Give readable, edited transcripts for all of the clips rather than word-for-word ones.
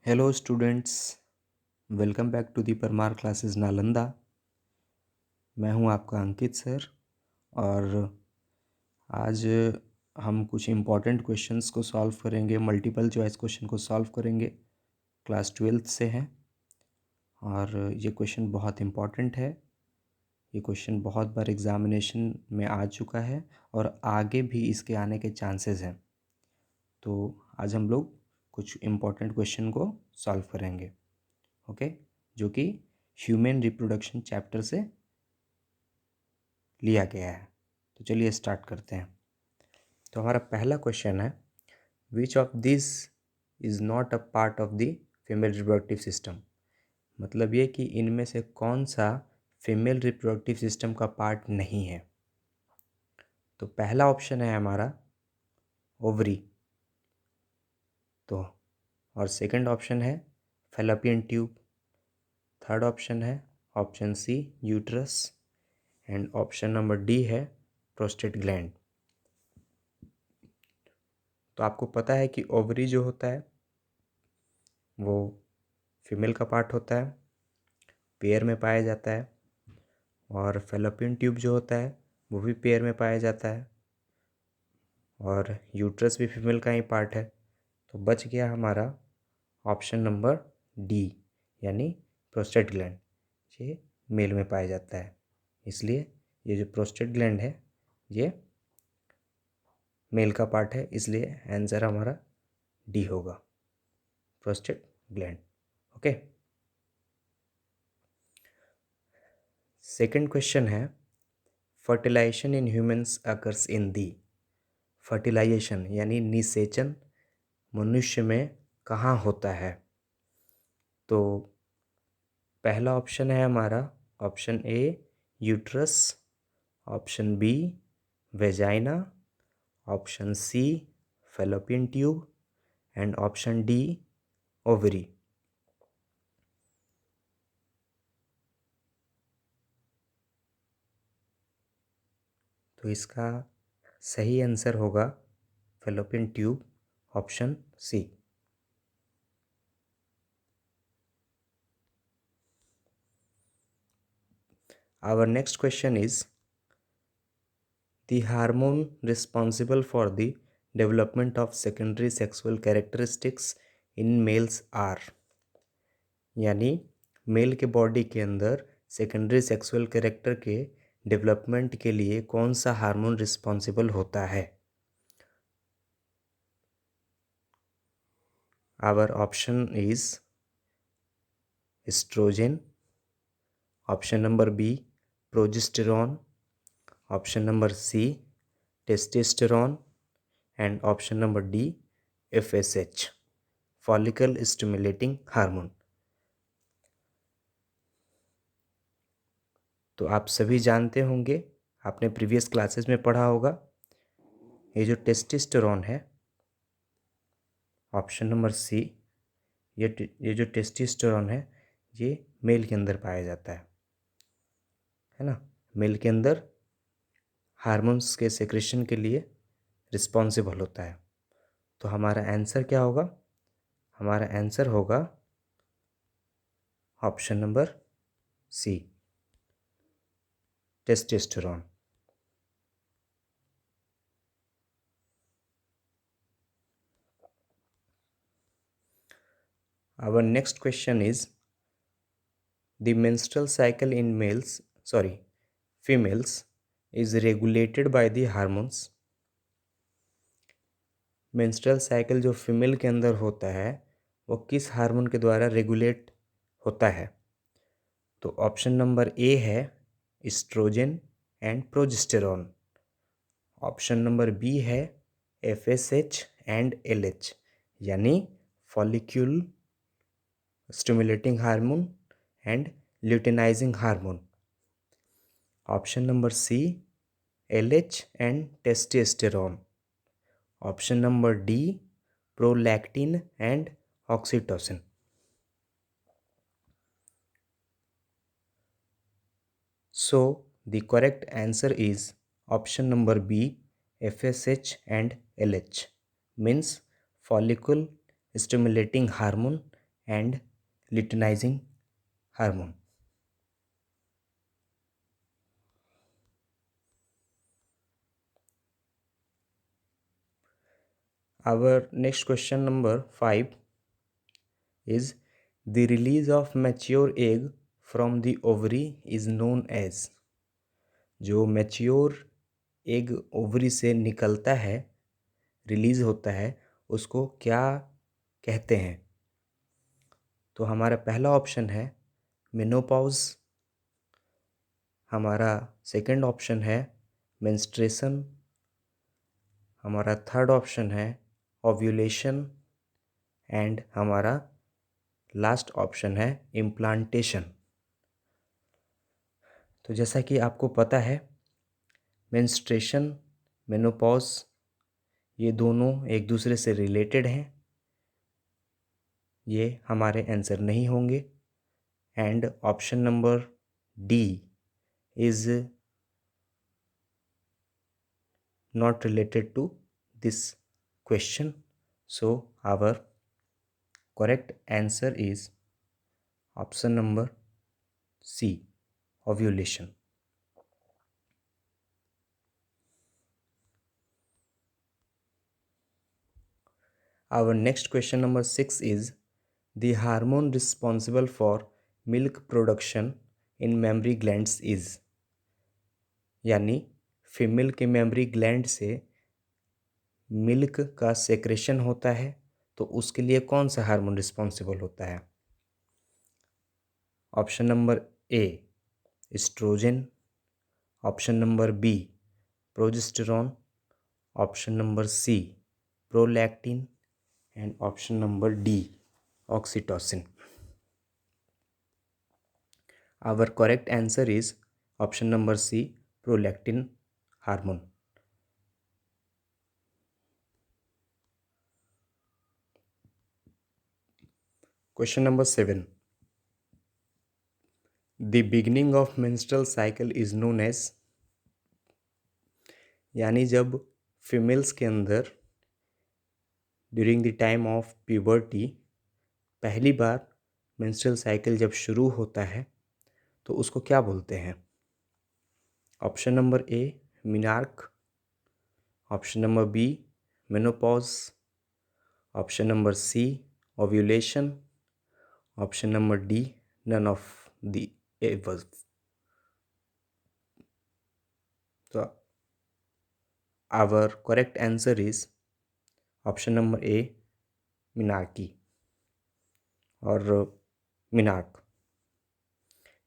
Hello students, welcome back to the Parmar classes Nalanda. मैं हूं आपका अंकित सर और आज हम कुछ इम्पॉर्टेंट क्वेश्चंस को सॉल्व करेंगे। मल्टीपल चॉइस क्वेश्चन को सॉल्व करेंगे। क्लास 12th से हैं और ये क्वेश्चन बहुत इम्पॉर्टेंट है। ये क्वेश्चन बहुत बार एग्ज़ामिनेशन में आ चुका है और आगे भी इसके आने के चांसेस हैं। तो आज हम लोग कुछ इम्पॉर्टेंट क्वेश्चन को सॉल्व करेंगे, ओके, जो कि ह्यूमन रिप्रोडक्शन चैप्टर से लिया गया है। तो चलिए स्टार्ट करते हैं। तो हमारा पहला क्वेश्चन है, which of this is not a part of the female reproductive system. मतलब ये कि इनमें से कौन सा फीमेल रिप्रोडक्टिव सिस्टम का पार्ट नहीं है। तो पहला ऑप्शन है हमारा ओवरी, तो और सेकंड ऑप्शन है फैलोपियन ट्यूब। थर्ड ऑप्शन है option C uterus and option number D है प्रोस्टेट ग्लैंड। तो आपको पता है कि ओवरी जो होता है वो फीमेल का पार्ट होता है, पेयर में पाया जाता है, और फैलोपियन ट्यूब जो होता है वो भी पेयर में पाया जाता है, और यूट्रस भी फीमेल का ही पार्ट है। तो बच गया हमारा ऑप्शन नंबर डी, यानी प्रोस्टेट ग्लैंड। ये मेल में पाया जाता है, इसलिए ये जो प्रोस्टेट ग्लैंड है ये मेल का पार्ट है, इसलिए आंसर हमारा डी होगा, prostate gland. Okay, second question है, fertilisation in humans occurs in the. Fertilisation यानी निषेचन मनुष्य में कहाँ होता है। तो पहला ऑप्शन है हमारा option A uterus, option B vagina, option C fallopian tube and option D ovary. तो इसका सही आंसर होगा fallopian tube, option C. Our next question is, the hormone responsible for the development of secondary sexual characteristics in males are। यानी male के body के अंदर secondary sexual character के development के लिए कौन सा हार्मोन रिस्पॉन्सिबल होता है। Our option is estrogen, option number B progesterone, option number C testosterone and option number D FSH, follicle stimulating hormone. तो आप सभी जानते होंगे, आपने प्रीवियस क्लासेस में पढ़ा होगा, ये जो टेस्टोस्टेरॉन है, ऑप्शन नंबर सी, ये जो टेस्टोस्टेरॉन है ये मेल के अंदर पाया जाता है ना। मेल के अंदर हार्मोन्स के सेक्रेशन के लिए रिस्पॉन्सिबल होता है। तो हमारा आंसर क्या होगा, हमारा आंसर होगा option number C testosterone. Our next question is, the menstrual cycle in females is regulated by the hormones। Menstrual cycle जो फीमेल के अंदर होता है वो किस हार्मोन के द्वारा रेगुलेट होता है। तो ऑप्शन नंबर ए है oestrogen and progesterone, option number B है FSH एंड LH, यानी follicle stimulating hormone and luteinising hormone, option number C LH and testosterone, option number D prolactin and oxytocin. So the correct answer is option number B FSH and LH, means follicle stimulating hormone and luteinizing hormone. Our next question number 5 is the release of mature egg from the ovary is known as. जो mature egg ovary से निकलता है, release होता है, उसको क्या कहते हैं? तो हमारा पहला ऑप्शन है मेनोपॉज, हमारा सेकंड ऑप्शन है मेंस्ट्रुएशन, हमारा थर्ड ऑप्शन है ओव्यूलेशन एंड हमारा लास्ट ऑप्शन है इम्प्लांटेशन। तो जैसा कि आपको पता है मेंस्ट्रुएशन, मेनोपॉज ये दोनों एक दूसरे से रिलेटेड हैं, ये हमारे आंसर नहीं होंगे। And option number D is not related to this question. So our correct answer is option number C, ovulation. Our next question number 6 is the hormone responsible for milk production in mammary glands is, यानी female के mammary gland से milk का secretion होता है, तो उसके लिए कौन सा हार्मोन रिस्पॉन्सिबल होता है? Option number A estrogen, option number B progesterone, option number C prolactin and option number D oxytocin. Our correct answer is option number C prolactin hormone. Question number 7, the beginning of menstrual cycle is known as, यानी जब females के अंदर during the time of puberty पहली बार menstrual cycle जब शुरू होता है तो उसको क्या बोलते हैं? Option number A menarche, option number B menopause, option number C ovulation, option number D none of the above. तो our correct answer is option number A menarche और मिनार्क,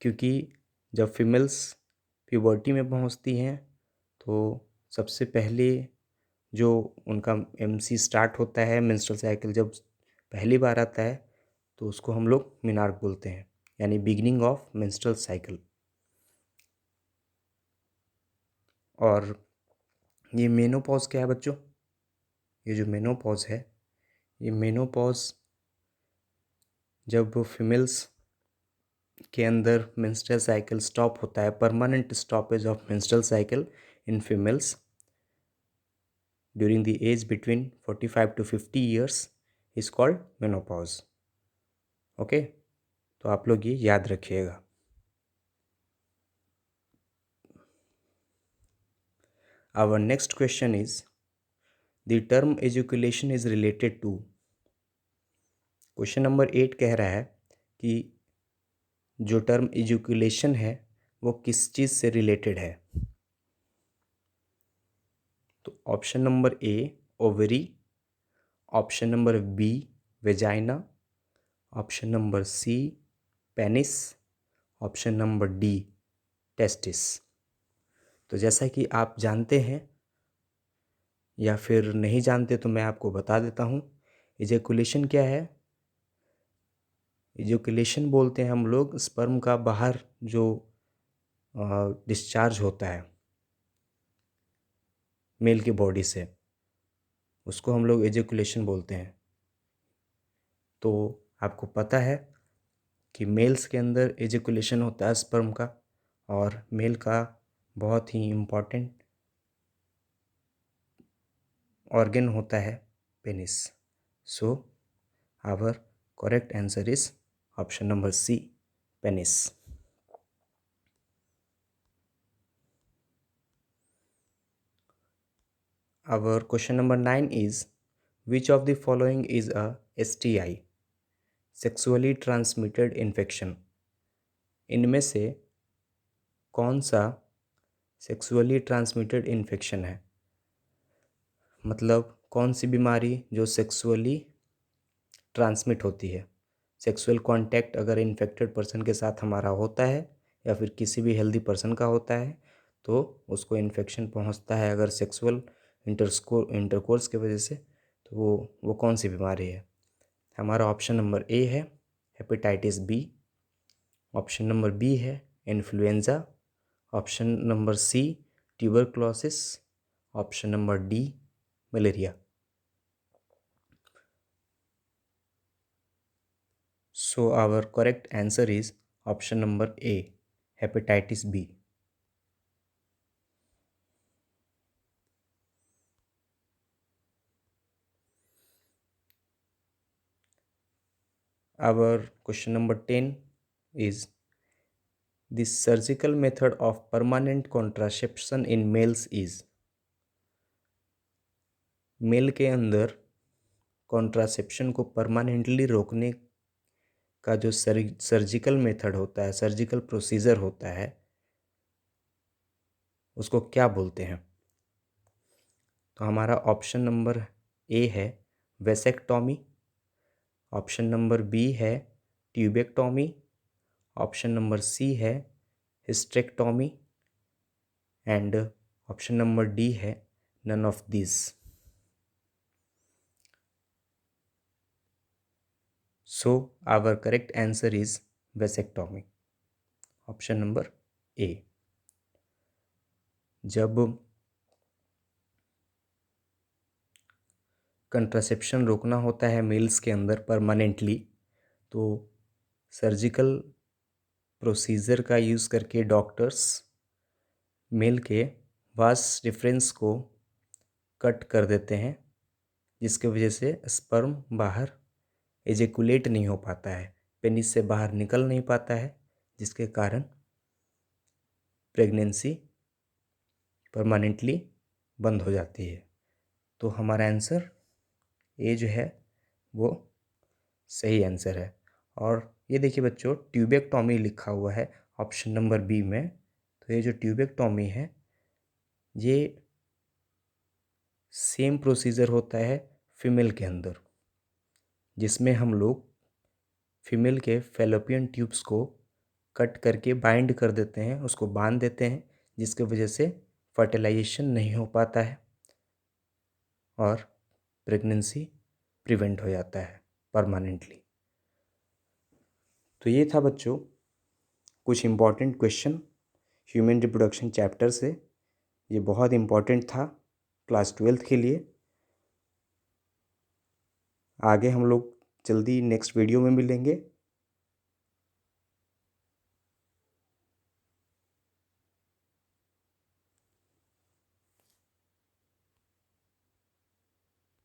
क्योंकि जब फीमेल्स प्यूबर्टी में पहुंचती हैं तो सबसे पहले जो उनका एमसी स्टार्ट होता है, मेंस्ट्रुअल साइकिल जब पहली बार आता है तो उसको हम लोग मिनार्क बोलते हैं, यानी बिगिनिंग ऑफ मेंस्ट्रुअल साइकिल। और ये मेनोपॉज क्या है बच्चों? ये जो मेनोपॉज है, ये मेनोपॉज जब फीमेल्स के अंदर मेंस्ट्रुअल साइकिल स्टॉप होता है, permanent stoppage of menstrual cycle in females during the age between 45 to 50 years is called menopause. Okay, तो आप लोग ये याद रखिएगा। Our next question is the term ejaculation is related to। Question number 8 कह रहा है कि जो टर्म ejaculation है वो किस चीज़ से रिलेटेड है? तो option number A ovary, option number B vagina, option number C penis, option number D testis. तो जैसा कि आप जानते हैं या फिर नहीं जानते तो मैं आपको बता देता हूँ, इजैकुलेशन क्या है? इजैकुलेशन बोलते हैं हम लोग स्पर्म का बाहर जो डिस्चार्ज होता है मेल की बॉडी से, उसको हम लोग इजैकुलेशन बोलते हैं। तो आपको पता है कि मेल्स के अंदर इजैकुलेशन होता है स्पर्म का, और मेल का बहुत ही इम्पॉर्टेंट ऑर्गन होता है penis. So our Correct answer is option number C, penis. Our question number 9 is, which of the following is a STI, sexually transmitted infection? इनमें से कौन सा सेक्सुअली ट्रांसमिटेड इन्फेक्शन है? मतलब कौन सी बीमारी जो सेक्सुअली ट्रांसमिट होती है, सेक्सुअल कांटेक्ट अगर इन्फेक्टेड पर्सन के साथ हमारा होता है या फिर किसी भी हेल्दी पर्सन का होता है तो उसको इन्फेक्शन पहुंचता है अगर सेक्सुअल इंटरकोर्स की वजह से, तो वो कौन सी बीमारी है? हमारा ऑप्शन नंबर ए है hepatitis B, option number B है influenza, option number C tuberculosis, option number D malaria. So our correct answer is option number A, hepatitis B. Our question number 10 is, the surgical method of permanent contraception in males is? Male के अंदर contraception को permanently रोकने का जो surgical method होता है, surgical procedure होता है, उसको क्या बोलते हैं? तो हमारा ऑप्शन नंबर ए है वेसेक्टॉमी, ऑप्शन नंबर बी है ट्यूबेक्टॉमी, ऑप्शन नंबर सी है hysterectomy and option number D है none of this. So our correct answer is vasectomy, option number A. जब कंट्रासेप्शन रोकना होता है मेल्स के अंदर परमानेंटली, तो सर्जिकल प्रोसीजर का यूज़ करके डॉक्टर्स मेल के वास डिफरेंस को कट कर देते हैं, जिसकी वजह से स्पर्म बाहर एजेकुलेट नहीं हो पाता है, पेनिस से बाहर निकल नहीं पाता है, जिसके कारण प्रेगनेंसी परमानेंटली बंद हो जाती है। तो हमारा आंसर ए जो है वो सही आंसर है। और ये देखिए बच्चों, ट्यूबेक्टॉमी लिखा हुआ है ऑप्शन नंबर बी में, तो ये जो ट्यूबेक्टॉमी है ये सेम प्रोसीजर होता है फीमेल के अंदर, जिसमें हम लोग फीमेल के फैलोपियन ट्यूब्स को कट करके बाइंड कर देते हैं, उसको बांध देते हैं, जिसकी वजह से फर्टिलाइजेशन नहीं हो पाता है और प्रेगनेंसी प्रिवेंट हो जाता है परमानेंटली। तो ये था बच्चों कुछ important question human reproduction chapter से। ये बहुत इम्पॉर्टेंट था क्लास 12th के लिए। आगे हम लोग जल्दी नेक्स्ट वीडियो में मिलेंगे।